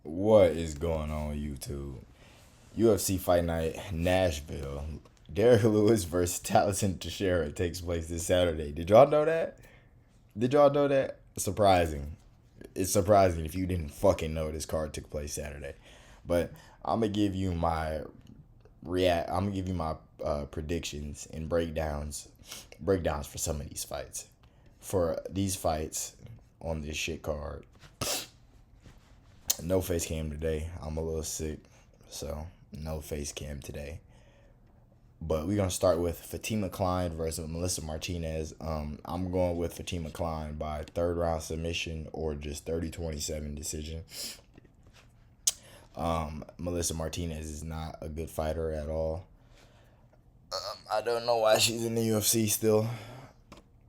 What is going on YouTube? UFC Fight Night, Nashville. Derrick Lewis versus Taliesin Teixeira takes place this Saturday. Did y'all know that? Did y'all know that? Surprising. It's surprising if you didn't fucking know this card took place Saturday. But I'm gonna give you my I'm gonna give you my predictions and breakdowns for some of these fights. For these fights on this shit card, no face cam today. I'm a little sick, so no face cam today. But we're gonna start with Fatima Klein versus Melissa Martinez. I'm going with Fatima Klein by third round submission or just 30-27 decision. Melissa Martinez is not a good fighter at all. I don't know why she's in the UFC still.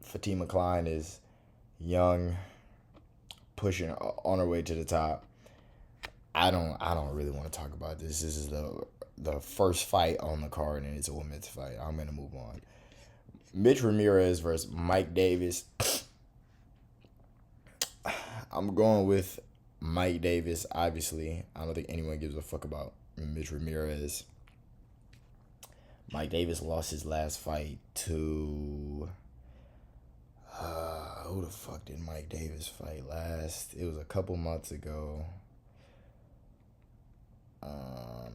Fatima Klein is young, pushing on her way to the top. I don't really want to talk about this. This is the first fight on the card, and it's a women's fight. I'm gonna move on. Mitch Ramirez versus Mike Davis. I'm going with Mike Davis. Obviously, I don't think anyone gives a fuck about Mitch Ramirez. Mike Davis lost his last fight to who the fuck did Mike Davis fight last? It was a couple months ago.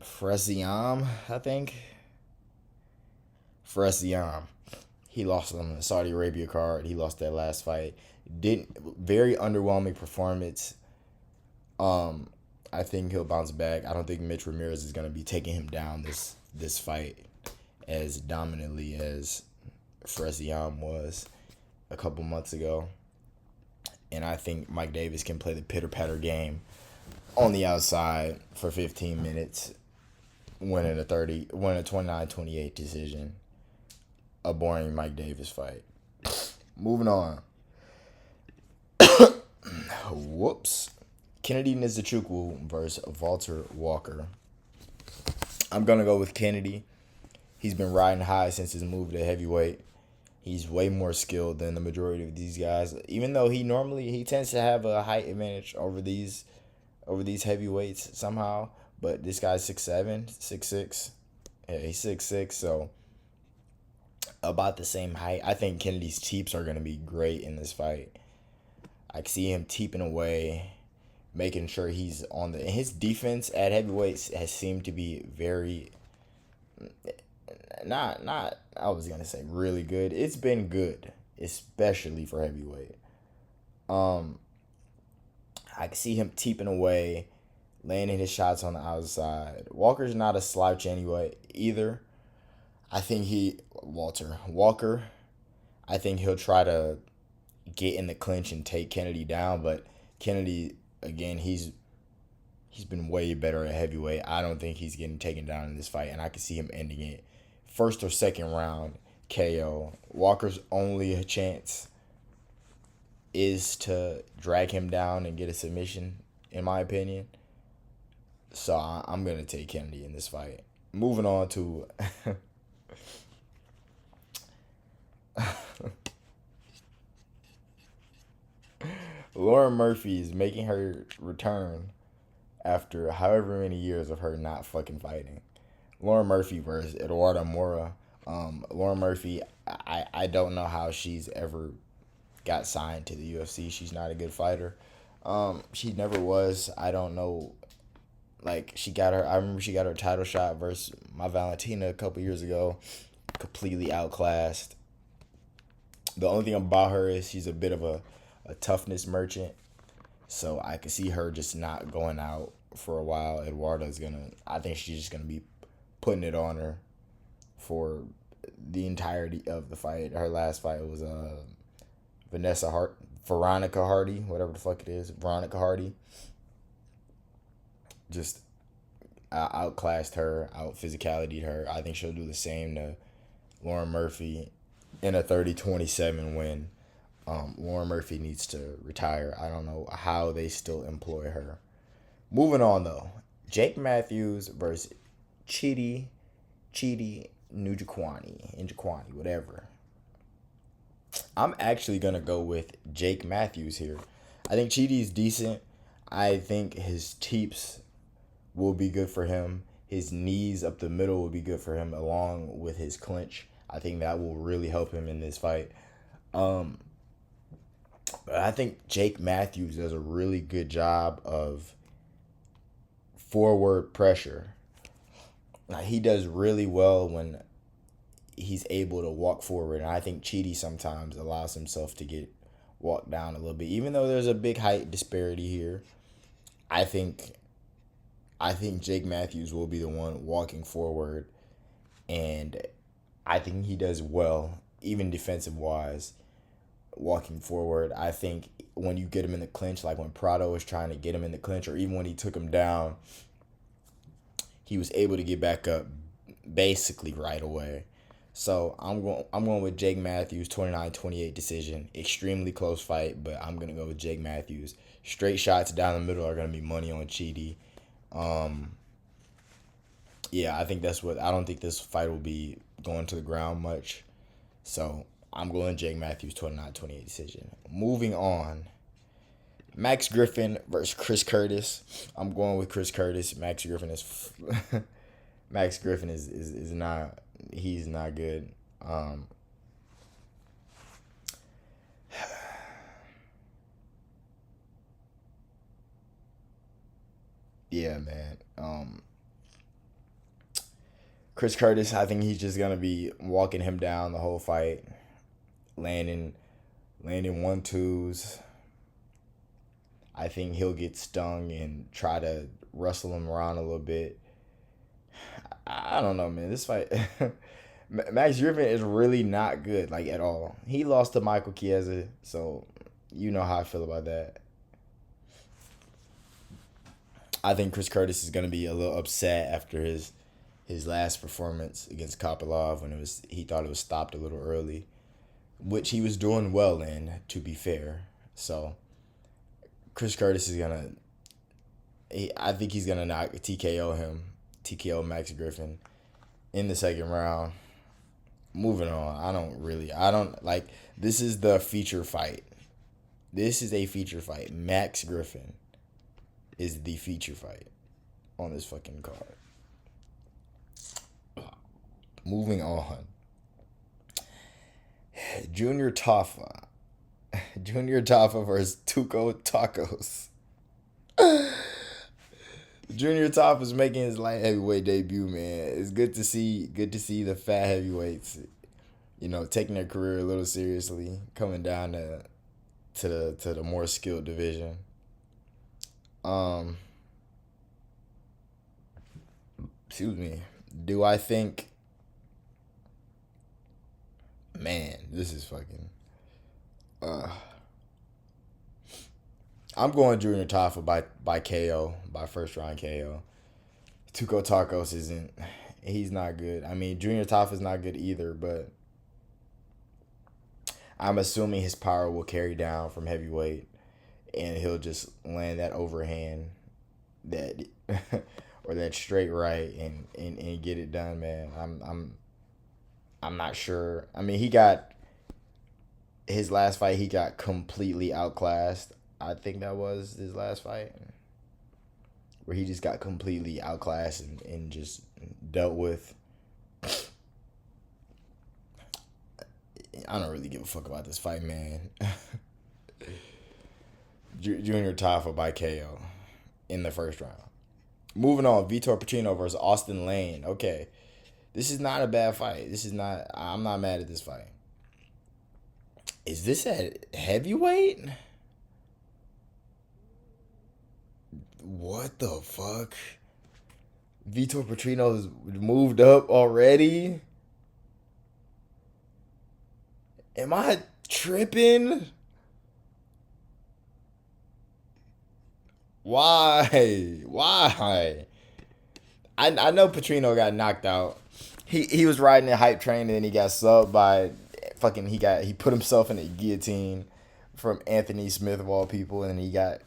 Fresiam, I think. Fresiam. He lost on the Saudi Arabia card. He lost that last fight. Very underwhelming performance. I think he'll bounce back. I don't think Mitch Ramirez is gonna be taking him down this fight as dominantly as Fresiam was a couple months ago. And I think Mike Davis can play the pitter-patter game on the outside for 15 minutes, winning a 29-28 decision. A boring Mike Davis fight. Moving on. Whoops. Kennedy Nzechukwu versus Walter Walker. I'm going to go with Kennedy. He's been riding high since his move to heavyweight. He's way more skilled than the majority of these guys. Even though he tends to have a height advantage over these heavyweights somehow. But this guy's 6'7", 6'6". Yeah, he's 6'6", so about the same height. I think Kennedy's teeps are going to be great in this fight. I can see him teeping away, making sure he's on the... His defense at heavyweights has seemed to be very... Not I was going to say really good. It's been good, especially for heavyweight. I can see him teeping away, landing his shots on the outside. Walker's not a slouch anyway either. I think Walker, I think he'll try to get in the clinch and take Kennedy down, but Kennedy, again, he's been way better at heavyweight. I don't think he's getting taken down in this fight, and I can see him ending it first or second round KO. Walker's only chance is to drag him down and get a submission, in my opinion. So I'm going to take Kennedy in this fight. Moving on to... Lauren Murphy is making her return after however many years of her not fucking fighting. Lauren Murphy versus Eduardo Mora. Lauren Murphy, I don't know how she's ever got signed to the UFC. She's not a good fighter. She never was. I don't know. I remember she got her title shot versus my Valentina a couple years ago. Completely outclassed. The only thing about her is she's a bit of a toughness merchant. So I can see her just not going out for a while. I think she's just gonna be putting it on her for the entirety of the fight. Her last fight was Veronica Hardy, whatever the fuck it is, Veronica Hardy. Just outclassed her, out physicality'd her. I think she'll do the same to Lauren Murphy in a 30-27 win. Lauren Murphy needs to retire. I don't know how they still employ her. Moving on, though. Jake Matthews versus Chidi Njokuani, whatever. I'm actually going to go with Jake Matthews here. I think Chidi's decent. I think his teeps will be good for him. His knees up the middle will be good for him, along with his clinch. I think that will really help him in this fight. Um, but I think Jake Matthews does a really good job of forward pressure. Like, he does really well when he's able to walk forward, and I think Cheaty sometimes allows himself to get walked down a little bit. Even though there's a big height disparity here, I think I think Jake Matthews will be the one walking forward, and I think he does well, even defensive wise, walking forward. I think when you get him in the clinch, like when Prado was trying to get him in the clinch, or even when he took him down, he was able to get back up basically right away. So I'm going with Jake Matthews, 29-28 decision. Extremely close fight, but I'm gonna go with Jake Matthews. Straight shots down the middle are gonna be money on Cheaty. Um, yeah, I think that's what I don't think this fight will be going to the ground much. So I'm going Jake Matthews, 29-28 decision. Moving on. Max Griffin versus Chris Curtis. I'm going with Chris Curtis. Max Griffin is Max Griffin is not he's not good. Yeah, man. Chris Curtis, I think he's just gonna be walking him down the whole fight, landing landing 1-2s. I think he'll get stung and try to wrestle him around a little bit. I don't know, man. This fight, Max Griffin is really not good, like at all. He lost to Michael Chiesa, so you know how I feel about that. I think Chris Curtis is gonna be a little upset after his last performance against Kopylov when he thought it was stopped a little early, which he was doing well in, to be fair. So Chris Curtis is gonna. I think he's gonna knock TKO him, TKO Max Griffin in the second round. Moving on. I don't like. This is the feature fight. This is a feature fight. Max Griffin is the feature fight on this fucking card. Moving on. Junior Tafa. Junior Tafa versus Tuco Tacos. Junior Tafa is making his light heavyweight debut, man. It's good to see the fat heavyweights, taking their career a little seriously, coming down to the more skilled division. Um, Excuse me. Do I think, man, this is fucking. Uh, I'm going Junior Tafa by KO, by first round KO. Tuco Tacos isn't. He's not good. I mean, Junior Tafa's not good either, but I'm assuming his power will carry down from heavyweight, and he'll just land that overhand, that or that straight right, and get it done, man. I'm not sure. I mean, he got his last fight. He got completely outclassed. I think that was his last fight, where he just got completely outclassed and just dealt with. I don't really give a fuck about this fight, man. Junior Tafa by KO in the first round. Moving on, Vitor Petrino versus Austin Lane. Okay, this is not a bad fight. I'm not mad at this fight. Is this at heavyweight? What the fuck? Vitor Petrino's moved up already? Am I tripping? Why? Why? I know Petrino got knocked out. He was riding a hype train, and then he got subbed by he put himself in a guillotine from Anthony Smith of all people, and then he got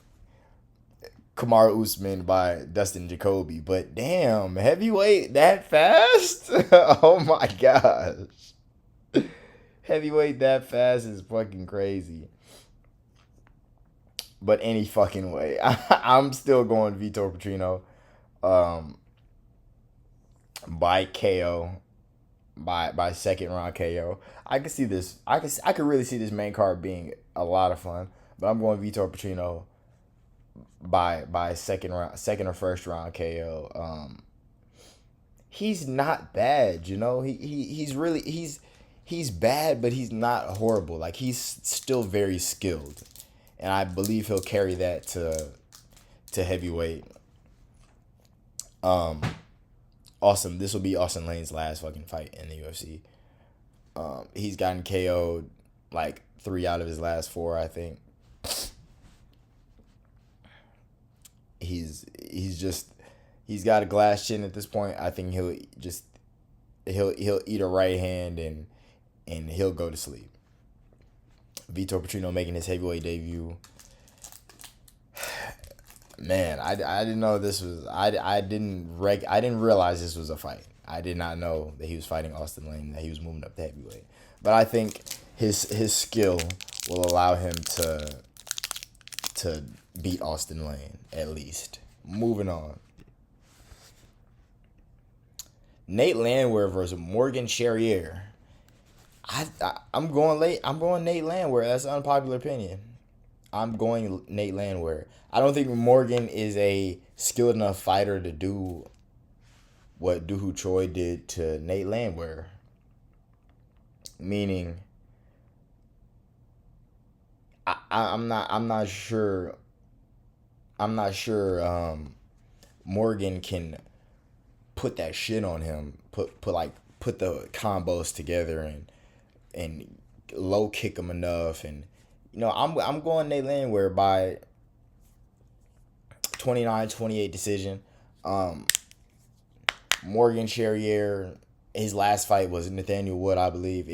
Kamaru Usman by Dustin Jacoby. But damn, heavyweight that fast? Oh my gosh. Heavyweight that fast is fucking crazy. but any fucking way. I'm still going Vitor Petrino um, by KO, by second round KO. I could see this. I could really see this main card being a lot of fun. But I'm going Vitor Petrino by second or first round KO. He's not bad, you know. He's really he's bad, but he's not horrible. Like, he's still very skilled, and I believe he'll carry that to heavyweight. Um, Awesome. This will be Austin Lane's last fucking fight in the UFC. He's gotten KO'd like 3 out of his last 4, I think. He's got a glass chin at this point. I think he'll eat a right hand and he'll go to sleep. Vitor Petrino making his heavyweight debut. Man, I didn't know this was I didn't realize this was a fight. I did not know that he was fighting Austin Lane, that he was moving up to heavyweight. But I think his skill will allow him to beat Austin Lane at least. Moving on. Nate Landwehr versus Morgan Charrier. I'm going late. I'm going Nate Landwehr. That's an unpopular opinion. I'm going Nate Landwehr. I don't think Morgan is a skilled enough fighter to do what Doo Ho Choi did to Nate Landwehr. Meaning, I'm not sure. I'm not sure Morgan can put that shit on him. Put the combos together and low kick him enough. And I'm going Nate Landwehr by 29-28 decision. Morgan Charrier, his last fight was Nathaniel Wood, I believe.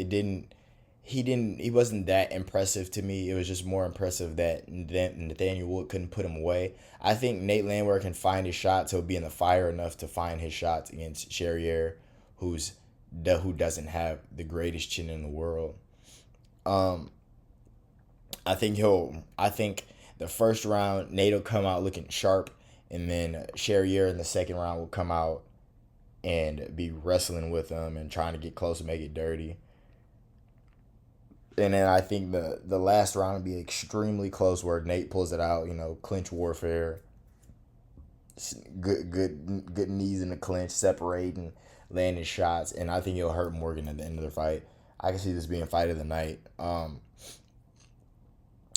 He wasn't that impressive to me. It was just more impressive that Nathaniel Wood couldn't put him away. I think Nate Landwehr can find his shots. He'll be in the fire enough to find his shots against Charrier, who doesn't have the greatest chin in the world. I think the first round, Nate will come out looking sharp, and then Charrier in the second round will come out and be wrestling with him and trying to get close and make it dirty. And then I think the last round will be extremely close, where Nate pulls it out, clinch warfare, good knees in the clinch, separating, landing shots, and I think he'll hurt Morgan at the end of the fight. I can see this being fight of the night.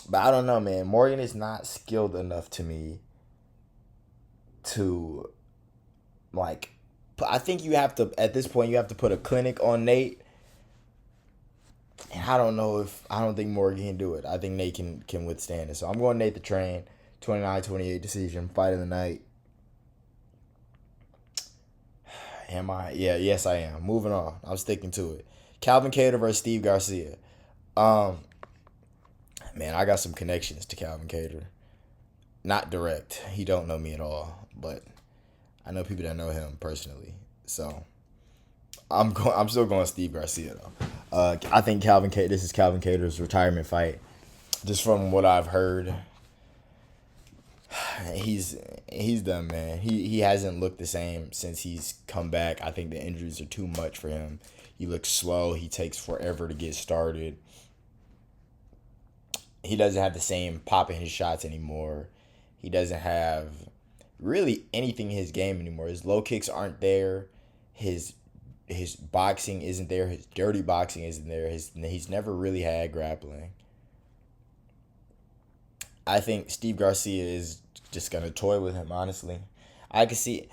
But I don't know, man. Morgan is not skilled enough to me to, like, I think at this point, you have to put a clinic on Nate. And I don't think Morgan can do it. I think Nate can withstand it. So I'm going Nate the Train, 29-28 decision, fight of the night. Am I? Yeah, yes I am. Moving on. I'm sticking to it. Calvin Kattar versus Steve Garcia. Man, I got some connections to Calvin Kattar. Not direct. He don't know me at all, but I know people that know him personally. So I'm still going Steve Garcia though. I think this is Calvin Kattar's retirement fight. Just from what I've heard, he's done, man. He hasn't looked the same since he's come back. I think the injuries are too much for him. He looks slow. He takes forever to get started. He doesn't have the same pop in his shots anymore. He doesn't have really anything in his game anymore. His low kicks aren't there. His boxing isn't there. His dirty boxing isn't there. He's never really had grappling. I think Steve Garcia is just going to toy with him, honestly. I can see...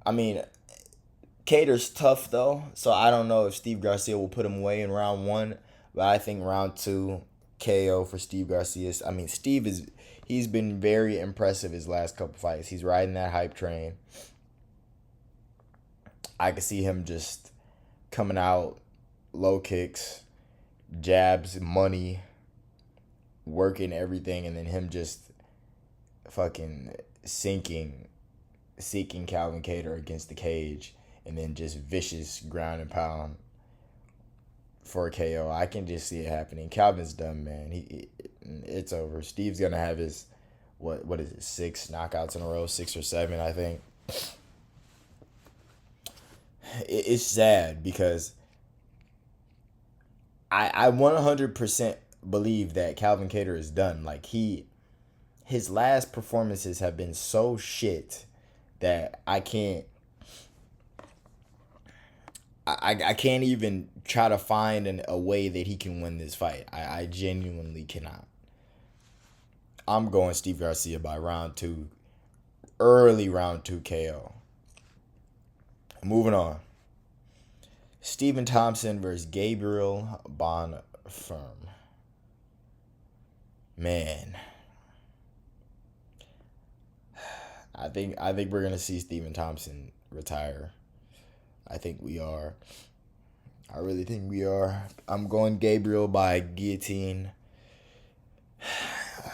I mean, Kattar's tough, though, so I don't know if Steve Garcia will put him away in round 1, but I think round 2... KO for Steve Garcia. I mean, he's been very impressive his last couple fights. He's riding that hype train. I could see him just coming out, low kicks, jabs, money, working everything, and then him just fucking seeking Calvin Kattar against the cage, and then just vicious ground and pound for a KO. I can just see it happening. Calvin's done, man. It's over. Steve's gonna have his what is it, 6 knockouts in a row, 6 or 7, I think. It's sad because I 100% believe that Calvin Kattar is done. Like his last performances have been so shit that I can't even try to find a way that he can win this fight. I genuinely cannot. I'm going Steve Garcia by round 2, early round 2 KO. Moving on. Stephen Thompson versus Gabriel Bonfirm. Man, I think we're gonna see Stephen Thompson retire. I think we are. I really think we are. I'm going Gabriel by guillotine.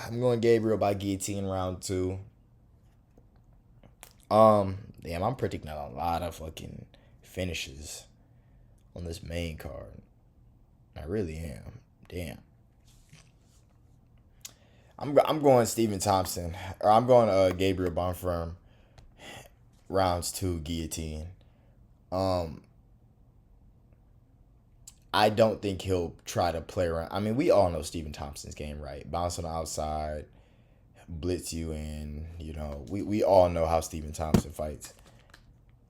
I'm going Gabriel by guillotine round 2. Damn, I'm predicting a lot of fucking finishes on this main card. I really am. Damn. I'm going Stephen Thompson, or I'm going Gabriel Bonfirm, rounds 2 guillotine. I don't think he'll try to play around. I mean, we all know Stephen Thompson's game, right? Bounce on the outside, blitz you in. We all know how Stephen Thompson fights.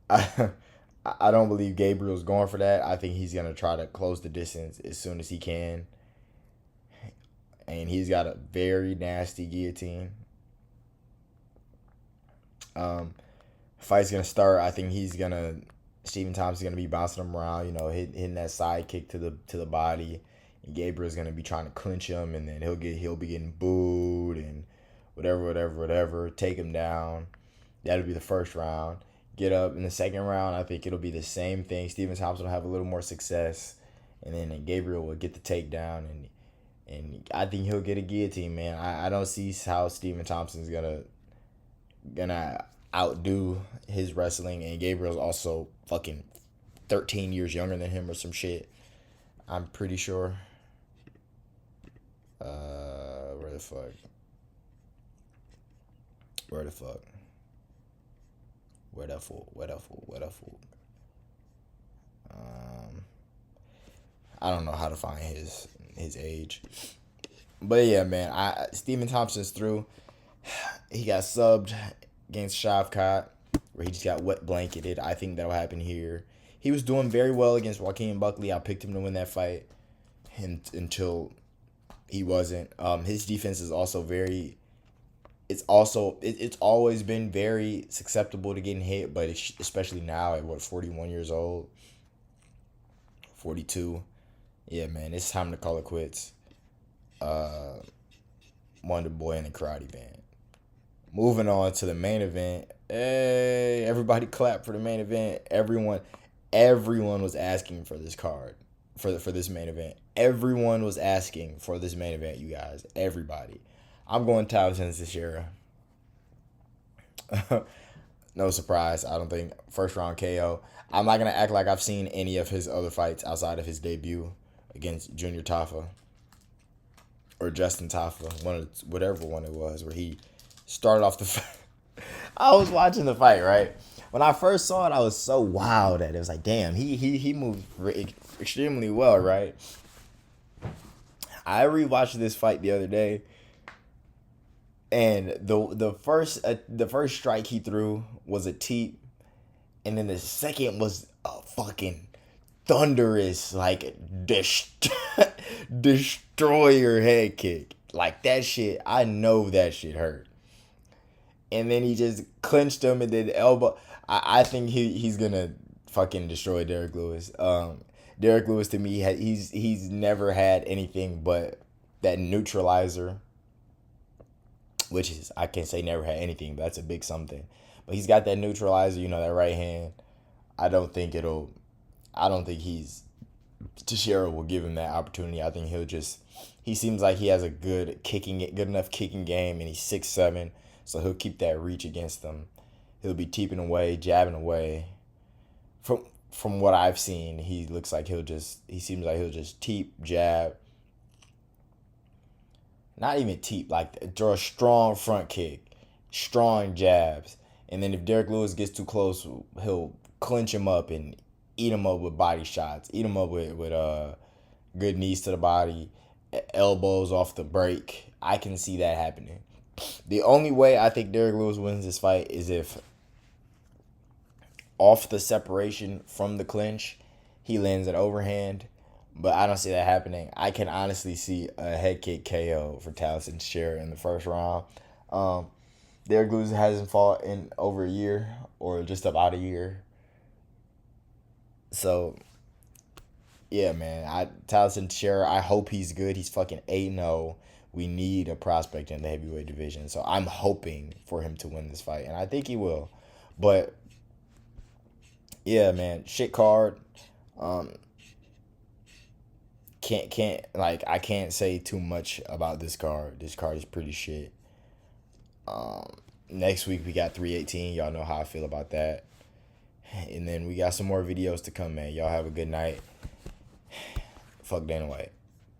I don't believe Gabriel's going for that. I think he's gonna try to close the distance as soon as he can. And he's got a very nasty guillotine. Fight's gonna start. I think Stephen Thompson's gonna be bouncing him around, hitting that side kick to the body. And Gabriel's gonna be trying to clinch him, and then he'll be getting booed and whatever. Take him down. That'll be the first round. Get up in the second round. I think it'll be the same thing. Stephen Thompson will have a little more success, and then Gabriel will get the takedown, and I think he'll get a guillotine, man. I don't see how Stephen Thompson's gonna outdo his wrestling, and Gabriel's also fucking 13 years younger than him or some shit. I'm pretty sure. Where the fuck? Where the fool? I don't know how to find his age. But yeah, man, Stephen Thompson's through. He got subbed against Shavkat, where he just got wet blanketed. I think that'll happen here. He was doing very well against Joaquin Buckley. I picked him to win that fight until he wasn't. His defense is also very. It's always been very susceptible to getting hit, but especially now at 41 years old, 42. Yeah, man, it's time to call it quits. Wonder Boy and the Karate Band. Moving on to the main event. Hey, everybody clap for the main event. Everyone was asking for this card, for this main event. Everyone was asking for this main event, you guys. Everybody. I'm going Tyson Teixeira. No surprise, I don't think. First round KO. I'm not going to act like I've seen any of his other fights outside of his debut against Junior Tafa. Or Justin Tafa. Whatever one it was, where he started off the fight. I was watching the fight, right? When I first saw it, I was so wowed at it. It was like, damn, he moved extremely well, right? I rewatched this fight the other day. And the first strike he threw was a teep, and then the second was a fucking thunderous, like, destroyer head kick. Like, that shit, I know that shit hurt. And then he just clinched him and then elbow. I think he's gonna fucking destroy Derek Lewis. Derek Lewis, to me, he's never had anything but that neutralizer. Which is, I can't say never had anything, but that's a big something. But he's got that neutralizer, that right hand. I don't think Teixeira will give him that opportunity. I think he seems like he has a good enough kicking game, and he's 6'7", so he'll keep that reach against them. He'll be teeping away, jabbing away. From what I've seen, he seems like he'll just teep, jab, not even teep, like throw a strong front kick, strong jabs, and then if Derek Lewis gets too close, he'll clinch him up and eat him up with body shots, eat him up with good knees to the body, elbows off the break. I can see that happening. The only way I think Derek Lewis wins this fight is if off the separation from the clinch, he lands an overhand. But I don't see that happening. I can honestly see a head kick KO for Teixeira Teixeira in the first round. Derek Lewis hasn't fought in over a year or just about a year. So, yeah, man. Teixeira Teixeira, I hope he's good. He's fucking 8-0. We need a prospect in the heavyweight division. So I'm hoping for him to win this fight. And I think he will. But, yeah, man. Shit card. I can't say too much about this card. This card is pretty shit. Next week we got 318. Y'all know how I feel about that. And then we got some more videos to come, man. Y'all have a good night. Fuck Dana White.